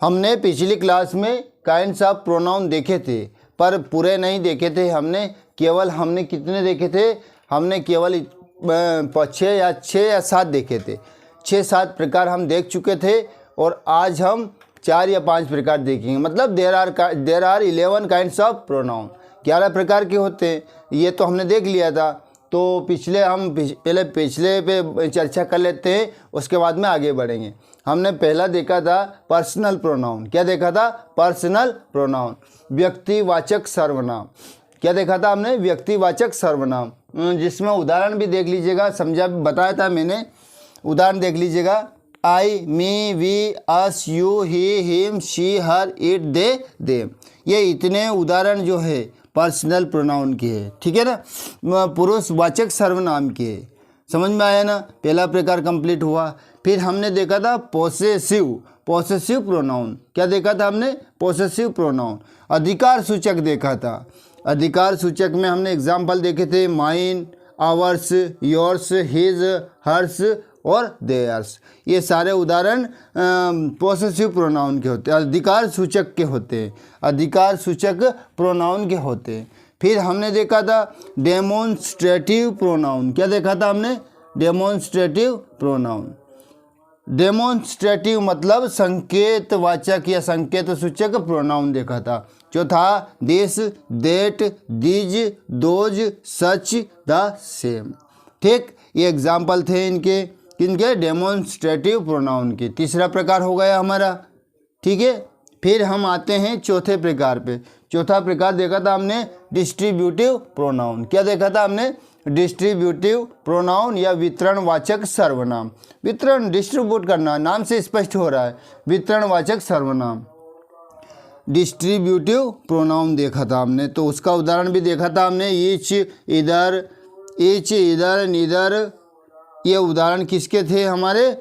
हमने पिछली क्लास में काइंड्स ऑफ प्रोनाउन देखे थे, पर पूरे नहीं देखे थे। हमने कितने देखे थे? हमने केवल 6 या 7 देखे थे। 6-7 प्रकार हम देख चुके थे और आज हम 4 या 5 प्रकार देखेंगे। मतलब there are 11 kinds of pronoun, 11 प्रकार के होते हैं। ये तो हमने देख लिया था। तो पहले पिछले पे चर्चा कर लेते हैं, उसके बाद में आगे बढ़ेंगे। हमने पहला देखा था पर्सनल प्रोनाउन। क्या देखा था? पर्सनल प्रोनाउन, व्यक्तिवाचक सर्वनाम। क्या देखा था हमने? व्यक्तिवाचक सर्वनाम, जिसमें उदाहरण भी देख लीजिएगा, बताया था मैंने। उदाहरण देख लीजिएगा, I, me, we, us, you, he, him, she, her, it, they, them. ये इतने उदाहरण जो है पर्सनल प्रोनाउन के है, ठीक है ना, पुरुषवाचक सर्वनाम के है। समझ में आया ना? पहला प्रकार कंप्लीट हुआ। फिर हमने देखा था पोसेसिव प्रोनाउन। क्या देखा था हमने? पोसेसिव प्रोनाउन, अधिकार सूचक देखा था। अधिकार सूचक में हमने एग्जाम्पल देखे थे, mine, ours, yours, his, hers और देयर्स। ये सारे उदाहरण पोसेसिव प्रोनाउन के होते हैं, अधिकार सूचक के होते हैं, अधिकार सूचक प्रोनाउन के होते हैं। फिर हमने देखा था डेमोन्स्ट्रेटिव प्रोनाउन। क्या देखा था हमने? Demonstrative pronoun. डेमोन्स्ट्रेटिव मतलब संकेतवाचक या संकेत सूचक प्रोनाउन देखा था, जो था this, that, these, those, such, the, same. ठीक, ये एग्जाम्पल थे किनके? डेमोन्स्ट्रेटिव प्रोनाउन के। तीसरा प्रकार हो गया हमारा, ठीक है। फिर हम आते हैं चौथे प्रकार पे। चौथा प्रकार देखा था हमने डिस्ट्रीब्यूटिव प्रोनाउन। क्या देखा था हमने? डिस्ट्रीब्यूटिव प्रोनाउन या वितरणवाचक सर्वनाम। वितरण, डिस्ट्रीब्यूट करना, नाम से स्पष्ट हो रहा है, वितरणवाचक सर्वनाम। डिस्ट्रीब्यूटिव प्रोनाउन देखा था हमने, तो उसका उदाहरण भी देखा था हमने, ईच, इधर, नीदर। ये उदाहरण किसके थे? हमारे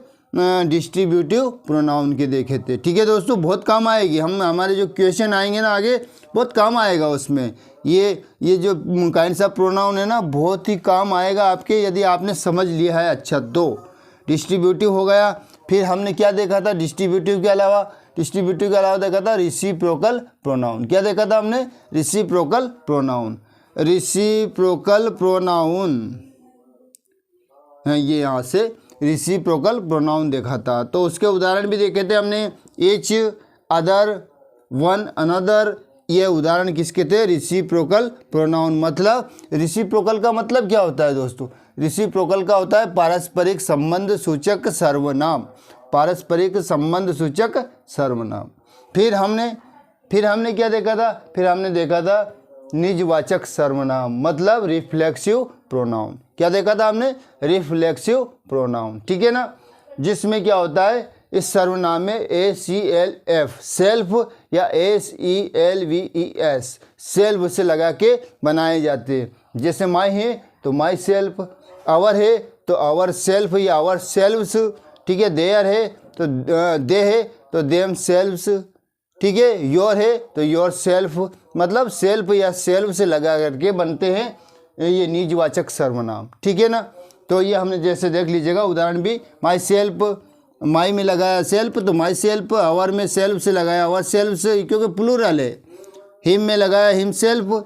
डिस्ट्रीब्यूटिव प्रोनाउन के देखे थे। ठीक है दोस्तों, बहुत काम आएगी। हमारे जो क्वेश्चन आएंगे ना आगे, बहुत काम आएगा उसमें। ये जो काइंड्स ऑफ प्रोनाउन है ना, बहुत ही काम आएगा आपके, यदि आपने समझ लिया है अच्छा तो। डिस्ट्रीब्यूटिव हो गया। फिर हमने क्या देखा था डिस्ट्रीब्यूटिव के अलावा? डिस्ट्रीब्यूटिव के अलावा देखा था रिसिप्रोकल प्रोनाउन। क्या देखा था हमने? Reciprocal pronoun. रिसिप्रोकल प्रोनाउन, ये यहाँ से रिसिप्रोकल प्रोनाउन देखा था। तो उसके उदाहरण भी देखे थे हमने, ईच, अदर, वन, अनदर। ये उदाहरण किसके थे? Reciprocal pronoun. मतलब रिसिप्रोकल का मतलब क्या होता है दोस्तों? रिसिप्रोकल का होता है पारस्परिक संबंध सूचक सर्वनाम। पारस्परिक संबंध सूचक सर्वनाम। फिर हमने क्या देखा था? फिर हमने देखा था निजवाचक सर्वनाम, मतलब रिफ्लेक्सिव प्रोनाउन। क्या देखा था हमने? रिफ्लेक्सिव प्रोनाउन, ठीक है ना, जिसमें क्या होता है, इस सर्वनाम में ACLF, सेल्फ, या SELVES, सेल्फ से लगा के बनाए जाते हैं। जैसे माई है तो माई सेल्फ, आवर है तो आवर सेल्फ या आवर सेल्व्स, ठीक है। देयर है तो दे है तो देम सेल्व्स, ठीक है। योर है तो योर सेल्फ, मतलब सेल्फ या सेल्फ से लगा करके बनते हैं ये निजवाचक सर्वनाम, ठीक है ना। तो ये हमने जैसे देख लीजिएगा उदाहरण भी, माई सेल्फ, माई में लगाया सेल्फ तो माई सेल्फ, आवर में सेल्फ से लगाया आवर सेल्फ से, क्योंकि प्लूरल है। हिम में लगाया हिम सेल्फ।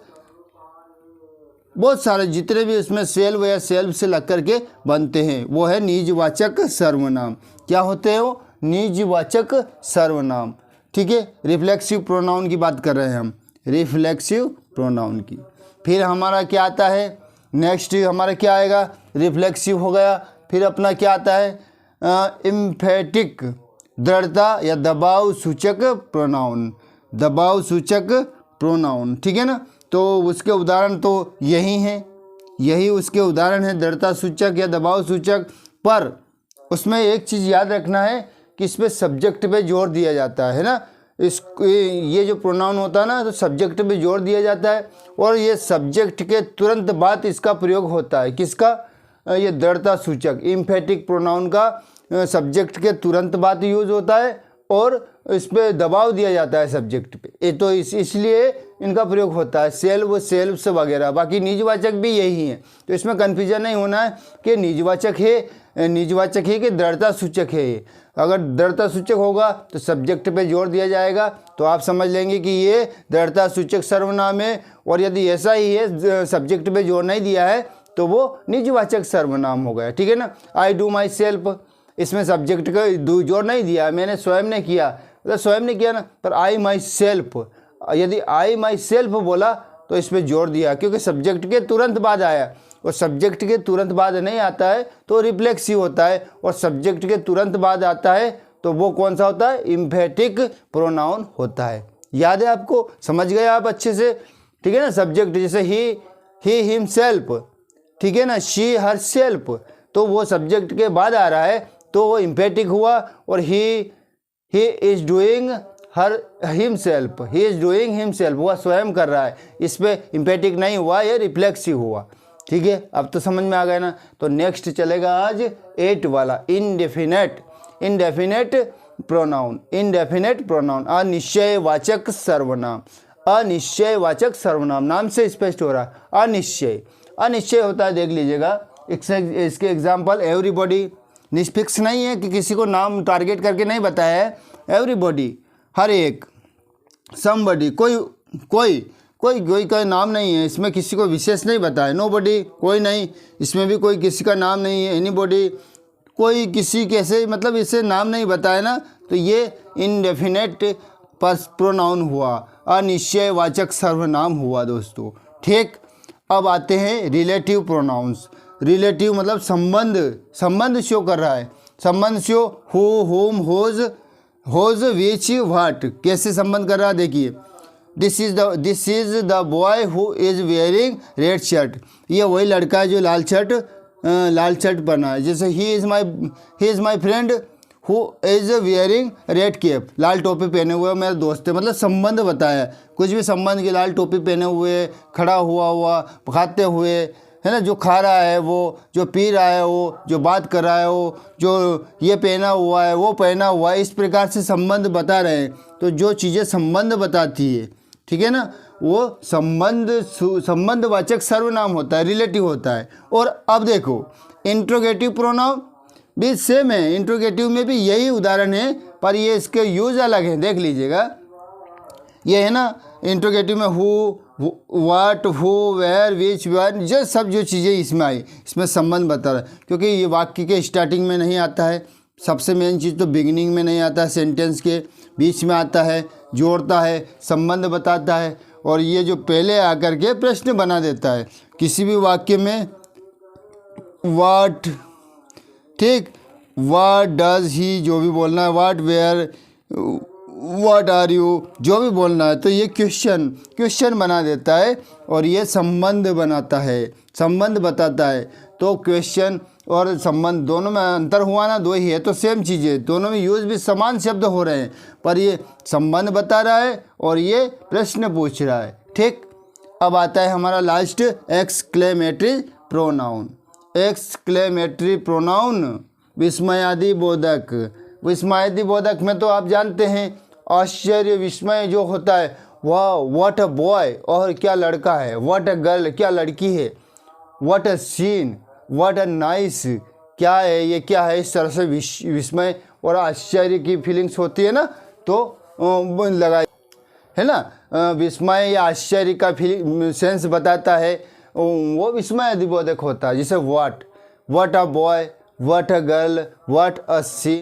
बहुत सारे जितने भी इसमें सेल्फ या सेल्फ से लग करके बनते हैं वो है निजवाचक सर्वनाम। क्या होते हैं वो? निजवाचक सर्वनाम, ठीक है। रिफ्लेक्सिव प्रोनाउन की बात कर रहे हैं हम, रिफ्लेक्सिव प्रोनाउन की। फिर हमारा क्या आता है नेक्स्ट? हमारा क्या आएगा? रिफ्लेक्सिव हो गया। फिर अपना क्या आता है? एम्फेटिक, दृढ़ता या दबाव सूचक प्रोनाउन। दबाव सूचक प्रोनाउन, ठीक है ना। तो उसके उदाहरण तो यही हैं, यही उसके उदाहरण है, दृढ़ता सूचक या दबाव सूचक। पर उसमें एक चीज़ याद रखना है कि इस पर सब्जेक्ट पे जोर दिया जाता है ना। ये जो प्रोनाउन होता है ना, तो सब्जेक्ट पे जोर दिया जाता है, और ये सब्जेक्ट के तुरंत बाद इसका प्रयोग होता है। किसका? ये दृढ़ता सूचक एम्फेटिक प्रोनाउन का सब्जेक्ट के तुरंत बाद यूज होता है, और इस पर दबाव दिया जाता है सब्जेक्ट पे। ये तो इसलिए इनका प्रयोग होता है, सेल्फ, सेल्फ्स वगैरह। बाकी निजवाचक भी यही है, तो इसमें कन्फ्यूजन नहीं होना है कि निजवाचक है निजवाचक है कि दृढ़ता सूचक है ये। अगर दृढ़ता सूचक होगा तो सब्जेक्ट पे जोर दिया जाएगा, तो आप समझ लेंगे कि ये दृढ़ता सूचक सर्वनाम है। और यदि ऐसा ही है, सब्जेक्ट पे जोर नहीं दिया है, तो वो निजवाचक सर्वनाम हो गया। ठीक है ना। आई डू माई सेल्फ, इसमें सब्जेक्ट का जोर नहीं दिया, मैंने स्वयं ने किया, मतलब स्वयं ने किया ना। पर आई माई सेल्फ, यदि आई माई सेल्फ बोला तो इस पर जोर दिया, क्योंकि सब्जेक्ट के तुरंत बाद आया, और सब्जेक्ट के तुरंत बाद नहीं आता है तो रिफ्लेक्सिव होता है, और सब्जेक्ट के तुरंत बाद आता है तो वो कौन सा होता है? एम्फेटिक प्रोनाउन होता है। याद है आपको? समझ गए आप अच्छे से? ठीक है ना। सब्जेक्ट जैसे ही हिमसेल्फ, ठीक है ना, शी हर सेल्फ, तो वो सब्जेक्ट के बाद आ रहा है तो वो एम्फेटिक हुआ। और he is doing himself, he is doing himself, वह स्वयं कर रहा है, इस पे एम्फेटिक नहीं हुआ, ये रिफ्लेक्सिव हुआ। ठीक है, अब तो समझ में आ गया ना। तो नेक्स्ट चलेगा आज 8 वाला, इनडेफिनेट प्रोनाउन। इनडेफिनेट प्रोनाउन, अनिश्चयवाचक सर्वनाम। अनिश्चयवाचक सर्वनाम, नाम से स्पष्ट हो रहा है। अनिश्चय होता है, देख लीजिएगा इसके एग्जाम्पल। एवरीबॉडी, निष्फिक्स नहीं है कि किसी को नाम टारगेट करके नहीं बताया है। एवरीबॉडी, हर एक। समबडी, कोई का नाम नहीं है, इसमें किसी को विशेष नहीं बताया। नोबडी, कोई नहीं, इसमें भी कोई किसी का नाम नहीं है। एनीबॉडी, कोई किसी कैसे, मतलब इसे नाम नहीं बताया ना, तो ये इनडेफिनेट प्रोनाउन हुआ, अनिश्चयवाचक सर्वनाम हुआ दोस्तों। ठीक, अब आते हैं रिलेटिव प्रोनाउंस। रिलेटिव मतलब संबंध शो कर रहा है। संबंध show, who, whom, whose, which, what, कैसे संबंध कर रहा है देखिए। This is the boy who is wearing red shirt, ये वही लड़का है जो लाल शर्ट पहना है। जैसे he is my friend who is wearing red cap, लाल टोपी पहने हुए मेरा दोस्त है, मतलब संबंध बताया। कुछ भी संबंध की, लाल टोपी पहने हुए, खड़ा हुआ, खाते हुए, है ना, जो खा रहा है वो, जो पी रहा है वो, जो बात कर रहा है वो, जो ये पहना हुआ है वो पहना हुआ है, इस प्रकार से संबंध बता रहे हैं। तो जो चीज़ें संबंध बताती है, ठीक है ना, वो संबंधवाचक सर्वनाम होता है, रिलेटिव होता है। और अब देखो इंट्रोगेटिव प्रोनाउन भी सेम है, इंट्रोगेटिव में भी यही उदाहरण है, पर ये इसके यूज अलग है। देख लीजिएगा, ये है ना इंट्रोगेटिव में who, what, who, where, which, when, जो सब जो चीज़ें इसमें आई, इसमें संबंध बता रहा है, क्योंकि ये वाक्य के स्टार्टिंग में नहीं आता है। सबसे मेन चीज़ तो बिगिनिंग में नहीं आता है, सेंटेंस के बीच में आता है, जोड़ता है, संबंध बताता है। और ये जो पहले आकर के प्रश्न बना देता है किसी भी वाक्य में। व्हाट, ठीक, व्हाट डज ही, जो भी बोलना है, what, where, what are you, जो भी बोलना है, तो ये क्वेश्चन बना देता है, और ये संबंध बनाता है, संबंध बताता है। तो क्वेश्चन और संबंध दोनों में अंतर हुआ ना, दो ही है तो सेम चीज़ है, दोनों में यूज भी समान शब्द हो रहे हैं, पर ये संबंध बता रहा है और ये प्रश्न पूछ रहा है। ठीक, अब आता है हमारा last exclamatory pronoun. Exclamatory pronoun, विस्मयादि बोधक। विस्मयादि बोधक में तो आप जानते हैं, आश्चर्य विस्मय जो होता है, वाह व्हाट अ बॉय, और क्या लड़का है, व्हाट अ गर्ल, क्या लड़की है, what a scene, what a nice, क्या है ये, क्या है, इस तरह से विस्मय और आश्चर्य की फीलिंग्स होती है ना, तो लगा है ना, विस्मय या आश्चर्य का फीलिंग सेंस बताता है, वो विस्मय अधिबोधक होता है। जैसे what a boy, what a girl, what a scene.